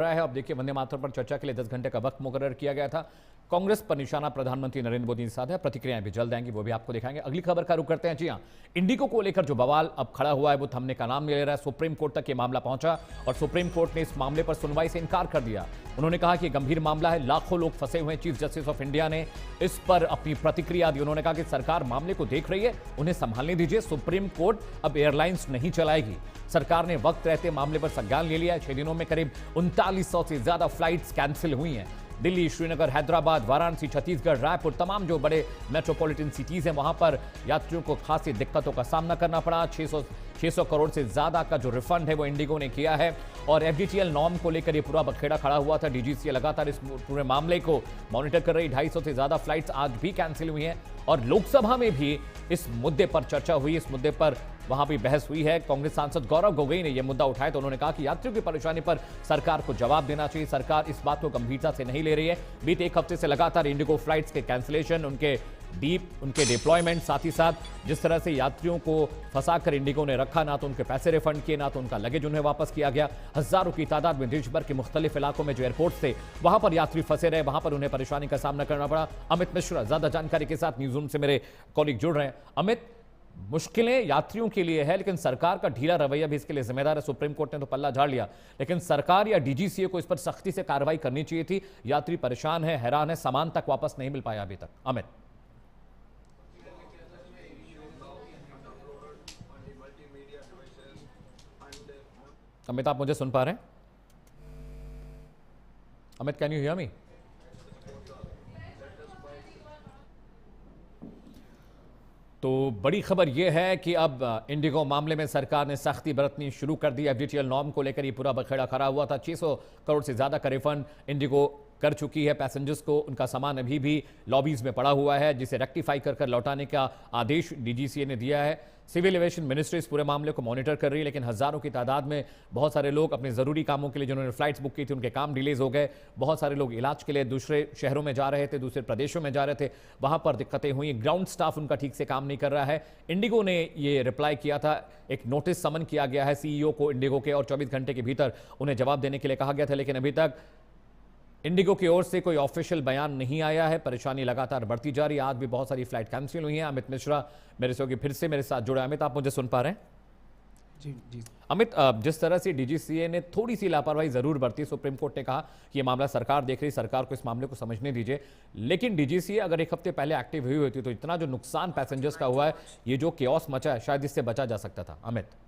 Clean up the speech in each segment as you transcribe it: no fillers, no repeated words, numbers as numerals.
रहा है। अब देखिए, वंदे मातरम पर चर्चा के लिए 10 घंटे का वक्त मुकर्रर किया गया था। कांग्रेस पर निशाना प्रधानमंत्री नरेंद्र मोदी के साथ है। प्रतिक्रियाएं भी जल्द आएंगी, वो भी आपको दिखाएंगे। अगली खबर का रुख करते हैं। जी हां, इंडिगो को लेकर जो बवाल अब खड़ा हुआ है वो थमने का नाम नहीं ले रहा है। सुप्रीम कोर्ट तक ये मामला पहुंचा और सुप्रीम कोर्ट ने इस मामले पर सुनवाई से इनकार कर दिया। उन्होंने कहा कि गंभीर मामला है, लाखों लोग फंसे हुए हैं। चीफ जस्टिस ऑफ इंडिया ने इस पर अपनी प्रतिक्रिया दी। उन्होंने कहा कि सरकार मामले को देख रही है, उन्हें संभालने दीजिए। सुप्रीम कोर्ट अब एयरलाइंस नहीं चलाएगी। सरकार ने वक्त रहते मामले पर संज्ञान ले लिया है। 6 दिनों में करीब 3900 से ज्यादा फ्लाइट्स कैंसिल हुई हैं। दिल्ली, श्रीनगर, हैदराबाद, वाराणसी, छत्तीसगढ़, रायपुर, तमाम जो बड़े मेट्रोपॉलिटन सिटीज हैं, वहां पर यात्रियों को खासी दिक्कतों का सामना करना पड़ा। 600 करोड़ से ज्यादा का जो रिफंड है वो इंडिगो ने किया है। और एफडीटीएल नॉर्म को लेकर ये पूरा बखेड़ा खड़ा हुआ था। डीजीसीए लगातार इस पूरे मामले को मॉनिटर कर रही। 250 से ज्यादा फ्लाइट्स आज भी कैंसिल हुई हैं और लोकसभा में भी इस मुद्दे पर चर्चा हुई। इस मुद्दे पर वहां भी बहस हुई है। कांग्रेस सांसद गौरव गोगोई ने यह मुद्दा उठाया तो उन्होंने कहा कि यात्रियों की परेशानी पर सरकार को जवाब देना चाहिए। सरकार इस बात को गंभीरता से नहीं ले रही है। बीते एक हफ्ते से लगातार इंडिगो फ्लाइट्स के कैंसिलेशन, उनके डिप्लॉयमेंट, साथ ही साथ जिस तरह से यात्रियों को फंसाकर इंडिगो ने रखा, ना तो उनके पैसे रिफंड किए, ना तो उनका लगेज उन्हें वापस किया गया। हजारों की तादाद में देश भर के मुख्तलिफ इलाकों में जो एयरपोर्ट थे वहां पर यात्री फंसे रहे, वहां पर उन्हें परेशानी का सामना करना पड़ा। अमित मिश्रा ज्यादा जानकारी के साथ न्यूज़ रूम से मेरे कॉलीग जुड़ रहे हैं। अमित, मुश्किलें यात्रियों के लिए है, लेकिन सरकार का ढीला रवैया भी इसके लिए जिम्मेदार है। सुप्रीम कोर्ट ने तो पल्ला झाड़ लिया, लेकिन सरकार या डीजीसीए को इस पर सख्ती से कार्रवाई करनी चाहिए थी। यात्री परेशान है, हैरान है, सामान तक वापस नहीं मिल पाया अभी तक। अमित अमित आप मुझे सुन पा रहे हैं? Amit, can you hear me? तो बड़ी खबर यह है कि अब इंडिगो मामले में सरकार ने सख्ती बरतनी शुरू कर दी। एफडीटीएल नॉर्म को लेकर ये पूरा बखेड़ा खड़ा हुआ था। 600 करोड़ से ज्यादा का रिफंड इंडिगो कर चुकी है पैसेंजर्स को। उनका सामान अभी भी लॉबीज में पड़ा हुआ है, जिसे रेक्टिफाई कर लौटाने का आदेश डीजीसीए ने दिया है। सिविल एविएशन मिनिस्ट्री इस पूरे मामले को मॉनिटर कर रही है, लेकिन हजारों की तादाद में बहुत सारे लोग अपने जरूरी कामों के लिए, जिन्होंने फ्लाइट्स बुक की थी, उनके काम डिलेज हो गए। बहुत सारे लोग इलाज के लिए दूसरे शहरों में जा रहे थे, दूसरे प्रदेशों में जा रहे थे, वहां पर दिक्कतें हुई। ग्राउंड स्टाफ उनका ठीक से काम नहीं कर रहा है। इंडिगो ने ये रिप्लाई किया था, एक नोटिस समन किया गया है सीईओ को इंडिगो के, और 24 घंटे के भीतर उन्हें जवाब देने के लिए कहा गया था, लेकिन अभी तक इंडिगो की ओर से कोई ऑफिशियल बयान नहीं आया है। परेशानी लगातार बढ़ती जा रही है। आज भी बहुत सारी फ्लाइट कैंसिल हुई हैं। अमित मिश्रा मेरे से फिर से मेरे साथ जुड़े। अमित, आप मुझे सुन पा रहे हैं? जी जी अमित, जिस तरह से डीजीसीए ने थोड़ी सी लापरवाही जरूर बरती, सुप्रीम कोर्ट ने कहा कि यह मामला सरकार देख रही, सरकार को इस मामले को समझने दीजिए, लेकिन डीजीसीए अगर एक हफ्ते पहले एक्टिव हुई होती तो इतना जो नुकसान पैसेंजर्स का हुआ है, ये जो केओस मचा है, शायद इससे बचा जा सकता था। अमित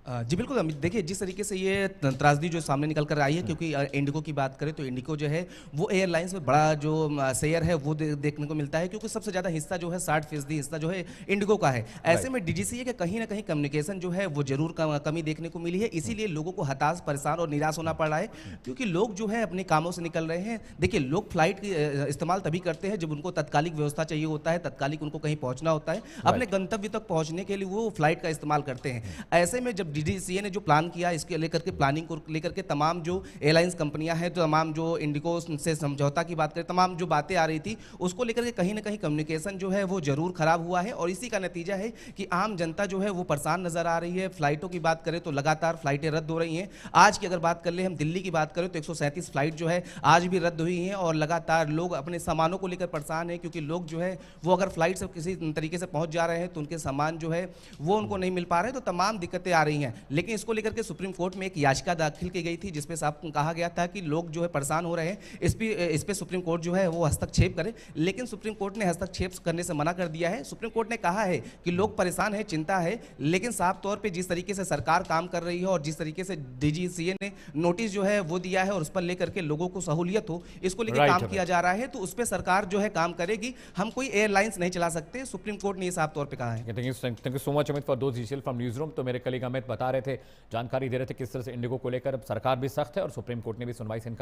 जी बिल्कुल अमित, देखिए जिस तरीके से ये त्रासदी जो सामने निकल कर आई है, क्योंकि इंडिगो की बात करें तो इंडिगो जो है वो एयरलाइंस में बड़ा जो शेयर है वो देखने को मिलता है, क्योंकि सबसे ज़्यादा हिस्सा जो है 60% हिस्सा जो है इंडिगो का है। ऐसे में डीजीसीए के कहीं ना कहीं कम्युनिकेशन जो है वो जरूर कमी देखने को मिली है। इसीलिए लोगों को हताश, परेशान और निराश होना पड़ रहा है, क्योंकि लोग जो है अपने कामों से निकल रहे हैं। देखिए, लोग फ्लाइट की इस्तेमाल तभी करते हैं जब उनको तत्कालिक व्यवस्था चाहिए होता है, तत्कालिक उनको कहीं पहुंचना होता है, अपने गंतव्य तक पहुंचने के लिए वो फ्लाइट का इस्तेमाल करते हैं। ऐसे में जब डीजीसीए ने जो प्लान किया, इसके लेकर के प्लानिंग को लेकर के तमाम जो एयरलाइंस कंपनियां हैं, तो तमाम जो इंडिगो से समझौता की बात करें, तमाम जो बातें आ रही थी, उसको लेकर के कहीं ना कहीं कम्युनिकेशन जो है वो जरूर खराब हुआ है। और इसी का नतीजा है कि आम जनता जो है वो परेशान नजर आ रही है। फ्लाइटों की बात करें तो लगातार फ्लाइटें रद्द हो रही हैं। आज की अगर बात कर ले हम दिल्ली की बात करें तो 137 फ्लाइट जो है आज भी रद्द हुई हैं, और लगातार लोग अपने सामानों को लेकर परेशान है, क्योंकि लोग जो है वो अगर फ्लाइट से किसी तरीके से पहुंच जा रहे हैं तो उनके सामान जो है वो उनको नहीं मिल पा रहे हैं, तो तमाम दिक्कतें आ रही हैं। लेकिन इसको लेकर के सुप्रीम कोर्ट में एक याचिका दाखिल की गई थी, जिसमें साफ कहा गया था कि लोग जो है परेशान हो रहे हैं, इस पे सुप्रीम कोर्ट जो है वो हस्तक्षेप करे। लेकिन सुप्रीम कोर्ट ने हस्तक्षेप करने से मना कर दिया है। सुप्रीम कोर्ट ने कहा है कि लोग परेशान है, चिंता है, लेकिन साफ तौर पे जिस तरीके से सरकार काम कर रही है और जिस तरीके से डीजीसीए ने नोटिस जो है वो दिया है और उस पर लेकर के लोगों को सहूलियत हो, इसको लेकर काम किया जा रहा है, तो उस पर सरकार जो है काम करेगी। हम कोई एयरलाइंस नहीं चला सकते, सुप्रीम कोर्ट ने ये साफ तौर पे कहा है। Thank you so much Amit for those detail from news room. तो मेरे कलीग अमित बता रहे थे, जानकारी दे रहे थे किस तरह से इंडिगो को लेकर अब सरकार भी सख्त है और सुप्रीम कोर्ट ने भी सुनवाई से